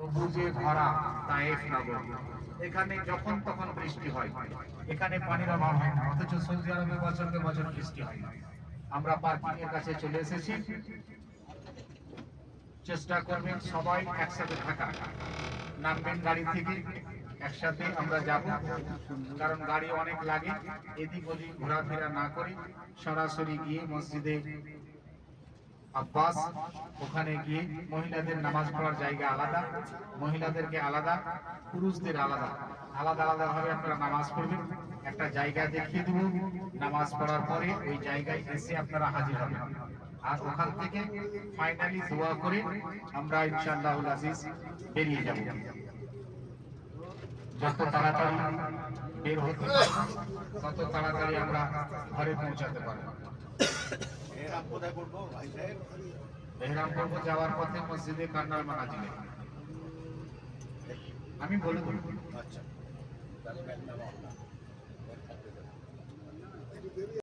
সবুজে ভরা তায়েফ নগর। এখানে যখন তখন বৃষ্টি হয়, এখানে পানির অভাব হয় না, অথচ সৌদি আরবে বছরকে বছর বৃষ্টি হয় না। আমরা পার্কিং এর কাছে চলে এসেছি। চেষ্টা করবেন সবাই একসাথে থাকা, নামবেন গাড়ি থেকে, একসাথে আমরা যাব। কারণ গাড়ি অনেক লাগে, এদিক ওদিক ঘোরাফেরা না করে সরাসরি গিয়ে মসজিদে আব্বাস, ওখানে গিয়ে মহিলাদের নামাজ পড়ার জায়গা আলাদা, মহিলাদেরকে আলাদা, পুরুষদের আলাদা, আলাদা আলাদা ভাবে আপনারা নামাজ পড়বেন। একটা জায়গা দেখিয়ে দেব, নামাজ পড়ার পরে ওই জায়গায় এসে আপনারা হাজির হবেন। আর ওখান থেকে ফাইনালি দোয়া করে আমরা ইনশাআল্লাহুল আজিজ বেরিয়ে যাব। যত তাড়াতাড়ি বের হতে পারবো তত তাড়াতাড়ি আমরা ঘরে পৌঁছাতে পারবো। মেহরামপুর যাওয়ার পথে মসজিদে কান্নার মানাজিলে আমি বলে দেব। আচ্ছা,